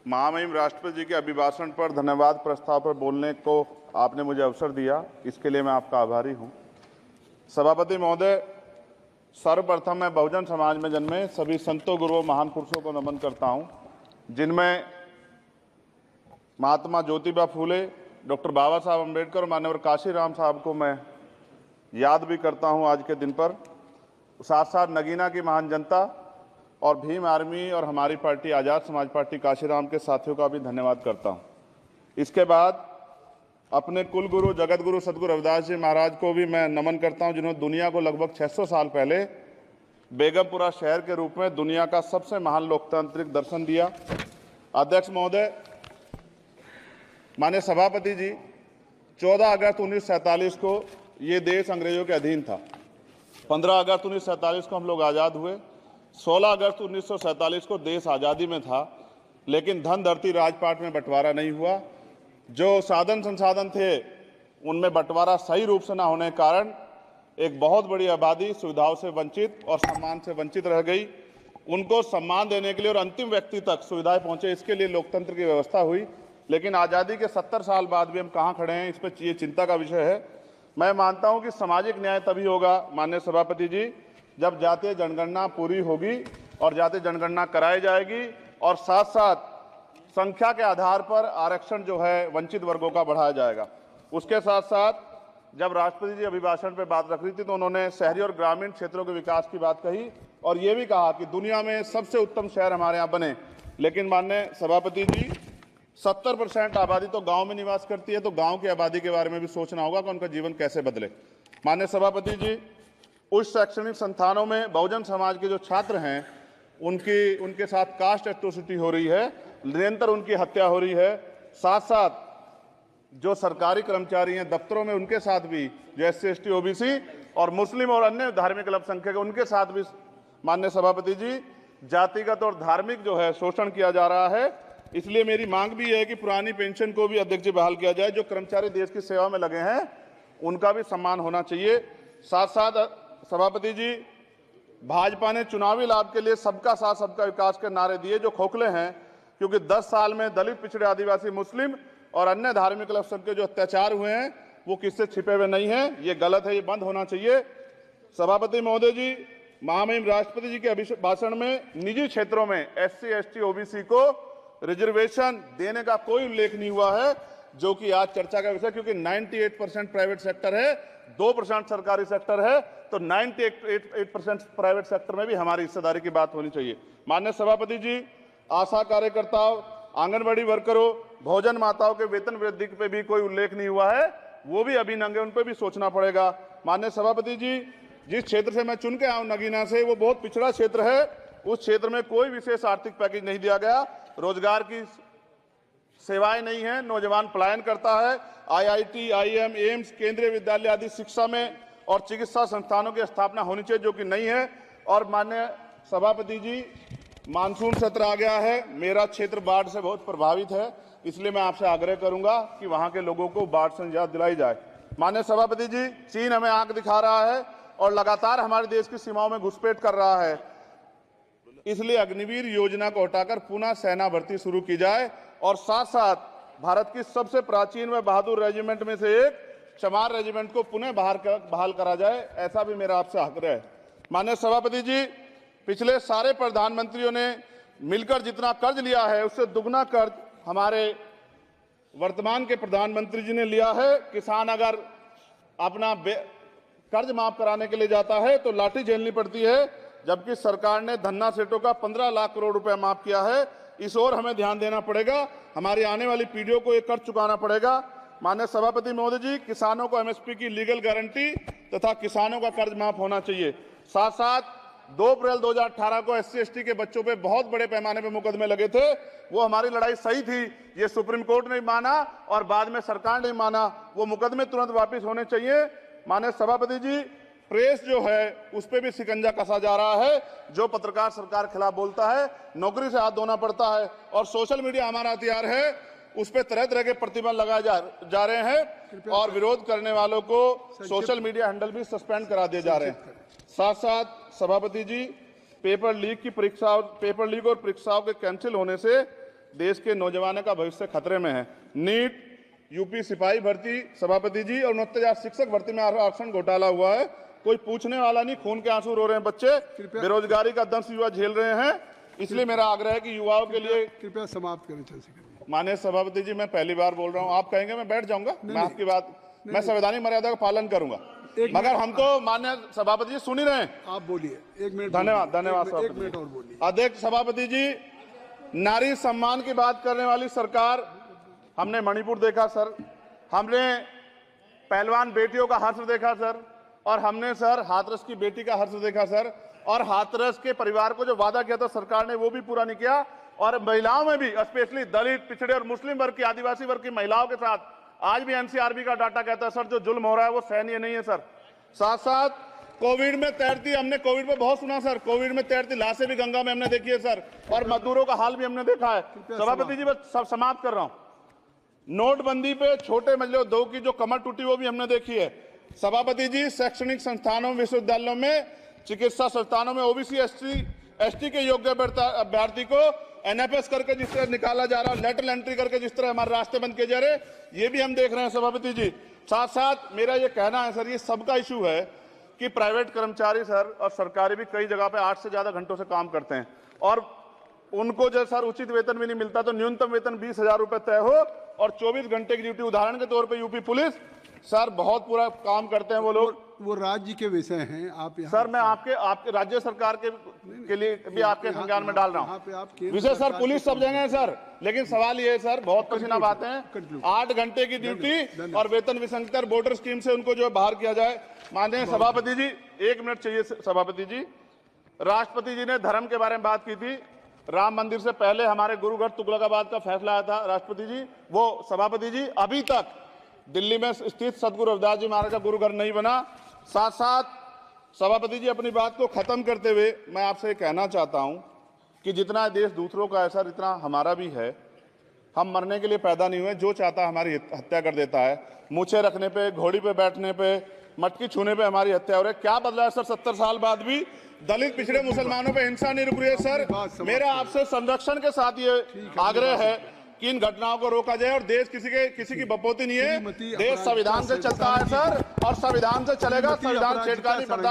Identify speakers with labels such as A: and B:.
A: महामहिम राष्ट्रपति जी के अभिभाषण पर धन्यवाद प्रस्ताव पर बोलने को आपने मुझे अवसर दिया, इसके लिए मैं आपका आभारी हूं। सभापति महोदय, सर्वप्रथम मैं बहुजन समाज में जन्मे सभी संतों, गुरुओं, महान पुरुषों को नमन करता हूं, जिनमें महात्मा ज्योतिबा फूले, डॉक्टर बाबा साहब अम्बेडकर और मान्यवर काशीराम साहब को मैं याद भी करता हूं आज के दिन पर। साथ साथ नगीना की महान जनता और भीम आर्मी और हमारी पार्टी आज़ाद समाज पार्टी काशीराम के साथियों का भी धन्यवाद करता हूं। इसके बाद अपने कुल गुरु जगत गुरु सदगुरु रविदास जी महाराज को भी मैं नमन करता हूं, जिन्होंने दुनिया को लगभग 600 साल पहले बेगमपुरा शहर के रूप में दुनिया का सबसे महान लोकतांत्रिक दर्शन दिया। अध्यक्ष महोदय, माननीय सभापति जी, 14 अगस्त 1947 को ये देश अंग्रेजों के अधीन था। 15 अगस्त 1947 को हम लोग आज़ाद हुए। 16 अगस्त 1947 को देश आज़ादी में था, लेकिन धन धरती राजपाट में बंटवारा नहीं हुआ। जो साधन संसाधन थे उनमें बंटवारा सही रूप से न होने के कारण एक बहुत बड़ी आबादी सुविधाओं से वंचित और सम्मान से वंचित रह गई। उनको सम्मान देने के लिए और अंतिम व्यक्ति तक सुविधाएं पहुंचे, इसके लिए लोकतंत्र की व्यवस्था हुई। लेकिन आज़ादी के 70 साल बाद भी हम कहाँ खड़े हैं, इस पर ये चिंता का विषय है। मैं मानता हूं कि सामाजिक न्याय तभी होगा माननीय सभापति जी, जब जातीय जनगणना पूरी होगी और जातीय जनगणना कराई जाएगी और साथ साथ संख्या के आधार पर आरक्षण जो है वंचित वर्गों का बढ़ाया जाएगा। उसके साथ साथ जब राष्ट्रपति जी अभिभाषण पर बात रख रही थी तो उन्होंने शहरी और ग्रामीण क्षेत्रों के विकास की बात कही और ये भी कहा कि दुनिया में सबसे उत्तम शहर हमारे यहाँ बने। लेकिन माननीय सभापति जी, 70% आबादी तो गांव में निवास करती है, तो गांव की आबादी के बारे में भी सोचना होगा कि उनका जीवन कैसे बदले। माननीय सभापति जी, उच्च शैक्षणिक संस्थानों में बहुजन समाज के जो छात्र हैं उनके साथ कास्ट एट्रोसिटी हो रही है, निरंतर उनकी हत्या हो रही है। साथ साथ जो सरकारी कर्मचारी हैं दफ्तरों में, उनके साथ भी जो SC ST OBC और मुस्लिम और अन्य धार्मिक अल्पसंख्यक उनके साथ भी माननीय सभापति जी जातिगत और धार्मिक जो है शोषण किया जा रहा है। इसलिए मेरी मांग भी है कि पुरानी पेंशन को भी अध्यक्ष जी बहाल किया जाए। जो कर्मचारी देश की सेवा में लगे हैं उनका भी सम्मान होना चाहिए। साथ साथ सभापति जी, भाजपा ने चुनावी लाभ के लिए सबका साथ सबका विकास के नारे दिए जो खोखले हैं, क्योंकि 10 साल में दलित, पिछड़े, आदिवासी, मुस्लिम और अन्य धार्मिक अल्पसंख्यक जो अत्याचार हुए हैं वो किससे छिपे हुए नहीं हैं। ये गलत है, ये बंद होना चाहिए। सभापति महोदय जी, महामहिम राष्ट्रपति जी के अभिभाषण में निजी क्षेत्रों में SC ST OBC को रिजर्वेशन देने का कोई उल्लेख नहीं हुआ है, जो कि आज चर्चा का विषय, क्योंकि 98% प्राइवेट सेक्टर है, 2% सरकारी सेक्टर है, तो 98% प्राइवेट सेक्टर में भी हमारी हिस्सेदारी की बात होनी चाहिए। माननीय सभापति जी, आशा कार्यकर्ताओं, आंगनबाड़ी वर्करों, भोजन माताओं के वेतन वृद्धि पे भी कोई उल्लेख नहीं हुआ है, वो भी अभी नंगे, उन पर भी सोचना पड़ेगा। माननीय सभापति जी, जिस क्षेत्र से मैं चुन के आऊं नगीना से, वो बहुत पिछड़ा क्षेत्र है। उस क्षेत्र में कोई विशेष आर्थिक पैकेज नहीं दिया गया, रोजगार की सेवाएं नहीं है, नौजवान पलायन करता है। IIT, IIM, एम्स, केंद्रीय विद्यालय आदि शिक्षा में और चिकित्सा संस्थानों की स्थापना होनी चाहिए, जो कि नहीं है। और माननीय सभापति जी, मानसून सत्र आ गया है, मेरा क्षेत्र बाढ़ से बहुत प्रभावित है, इसलिए मैं आपसे आग्रह करूंगा कि वहां के लोगों को बाढ़ से निजात दिलाई जाए। माननीय सभापति जी, चीन हमें आंख दिखा रहा है और लगातार हमारे देश की सीमाओं में घुसपैठ कर रहा है, इसलिए अग्निवीर योजना को हटाकर पुनः सेना भर्ती शुरू की जाए और साथ साथ भारत की सबसे प्राचीन व बहादुर रेजिमेंट में से एक चमार रेजिमेंट को पुनः बहाल करा जाए, ऐसा भी मेरा आपसे आग्रह है। माननीय सभापति जी, पिछले सारे प्रधानमंत्रियों ने मिलकर जितना कर्ज लिया है उससे दुगना कर्ज हमारे वर्तमान के प्रधानमंत्री जी ने लिया है। किसान अगर अपना कर्ज माफ कराने के लिए जाता है तो लाठी झेलनी पड़ती है, जबकि सरकार ने धन्ना सेठों का 15 लाख करोड़ रुपया माफ किया है। इस ओर हमें ध्यान देना पड़ेगा, हमारी आने वाली पीढ़ियों को ये कर्ज चुकाना पड़ेगा। माननीय सभापति महोदय जी, किसानों को MSP की लीगल गारंटी तथा किसानों का कर्ज माफ होना चाहिए। साथ साथ 2 अप्रैल 2018 को SC ST के बच्चों पे बहुत बड़े पैमाने पे मुकदमे लगे थे, वो हमारी लड़ाई सही थी, ये सुप्रीम कोर्ट ने माना और बाद में सरकार ने माना, वो मुकदमे तुरंत वापिस होने चाहिए। माननीय सभापति जी, प्रेस जो है उस पर भी शिकंजा कसा जा रहा है, जो पत्रकार सरकार के खिलाफ बोलता है नौकरी से हाथ धोना पड़ता है, और सोशल मीडिया हमारा हथियार है, उस पर तरह तरह के प्रतिबंध लगाए जा रहे हैं और विरोध करने वालों को सोशल मीडिया हैंडल भी सस्पेंड करा दिए जा रहे हैं। साथ साथ सभापति जी, पेपर लीक और परीक्षाओं के कैंसिल होने से देश के नौजवानों का भविष्य खतरे में है। नीट, यूपी सिपाही भर्ती सभापति जी और 69,000 शिक्षक भर्ती में आरक्षण घोटाला हुआ है, कोई पूछने वाला नहीं, खून के आंसू रो रहे हैं बच्चे, बेरोजगारी का दंश युवा झेल रहे हैं। इसलिए मेरा आग्रह है कि युवाओं के लिए
B: कृपया समाप्त करें चंद्रशेखर।
A: माननीय सभापति जी, मैं पहली बार बोल रहा हूं, आप कहेंगे मैं बैठ जाऊंगा, मैं आपकी बात, मैं संवैधानिक मर्यादा का पालन करूंगा, मगर हम तो माननीय सभापति जी सुन ही रहे हैं।
B: आप बोलिए, 1 मिनट।
A: धन्यवाद, धन्यवाद।
B: एक मिनट और बोलिए।
A: अध्यक्ष सभापति जी, नारी सम्मान की बात करने वाली सरकार, हमने मणिपुर देखा सर, हमने पहलवान बेटियों का हर्ष देखा सर, और हमने सर हाथरस की बेटी का हर्ष देखा सर, और हाथरस के परिवार को जो वादा किया था सरकार ने वो भी पूरा नहीं किया। और महिलाओं में भी, स्पेशली दलित, पिछड़े और मुस्लिम वर्ग की, आदिवासी वर्ग की महिलाओं के साथ आज भी एनसीआरबी का डाटा कहता है सर जो जुल्म हो रहा है वो सहनीय नहीं है सर। साथ साथ कोविड में तैरती, हमने कोविड में बहुत सुना सर, कोविड में तैरती लाशें भी गंगा में हमने देखी है सर, और मजदूरों का हाल भी हमने देखा है। सभापति जी, बस सब समाप्त कर रहा हूं। नोटबंदी पे छोटे मजले उद्योग की जो कमर टूटी वो भी हमने देखी है। सभापति जी, शैक्षणिक संस्थानों, विश्वविद्यालयों में, चिकित्सा संस्थानों में ओबीसी एसटी के योग्य अभ्यर्थी को एनएफएस करके जिस तरह निकाला जा रहा है, लेटरल एंट्री करके जिस तरह हमारे रास्ते बंद किए जा रहे, ये भी हम देख रहे हैं सभापति जी। साथ साथ मेरा ये कहना है सर, ये सबका इशू है कि प्राइवेट कर्मचारी सर और सरकारी भी कई जगह पे 8 से ज्यादा घंटों से काम करते हैं, और उनको जो सर उचित वेतन भी नहीं मिलता, तो न्यूनतम वेतन 20,000 रुपए तय हो और 24 घंटे की ड्यूटी। उदाहरण के तौर पर यूपी पुलिस सर बहुत पूरा काम करते हैं वो लोग,
B: वो राज्य के विषय हैं। आप
A: सर मैं आपके राज्य सरकार के लिए भी आपके संज्ञान में डाल रहा हूं विषय सर, पुलिस सब जगह है सर, लेकिन सवाल ये है सर, बहुत पसीना बहाते हैं, 8 घंटे की ड्यूटी और वेतन विसंगति, वोटर स्कीम से उनको जो बाहर किया जाए। माननीय सभापति जी, 1 मिनट चाहिए सभापति जी। राष्ट्रपति जी ने धर्म के बारे में बात की थी, राम मंदिर से पहले हमारे गुरुघर तुगलकाबाद का फैसला आया था राष्ट्रपति जी, वो सभापति जी अभी तक दिल्ली में स्थित सदगुरु रविदास जी महाराज का गुरुघर नहीं बना। साथ साथ सभापति जी, अपनी बात को खत्म करते हुए मैं आपसे कहना चाहता हूं कि जितना देश दूसरों का है सर, इतना हमारा भी है। हम मरने के लिए पैदा नहीं हुए, जो चाहता है हमारी हत्या कर देता है। मूछें रखने पे, घोड़ी पे बैठने पे, मटकी छूने पे हमारी हत्या हो रही है। क्या बदला है सर 70 साल बाद भी? दलित, पिछड़े, मुसलमानों पे हिंसा नहीं रुक रही है सर। मेरा आपसे संरक्षण के साथ ये आग्रह है कि इन घटनाओं को रोका जाए, और देश किसी की बपोती नहीं है, देश संविधान से चलता है सर, और संविधान से चलेगा, संविधान छेड़खानी बर्दाश्त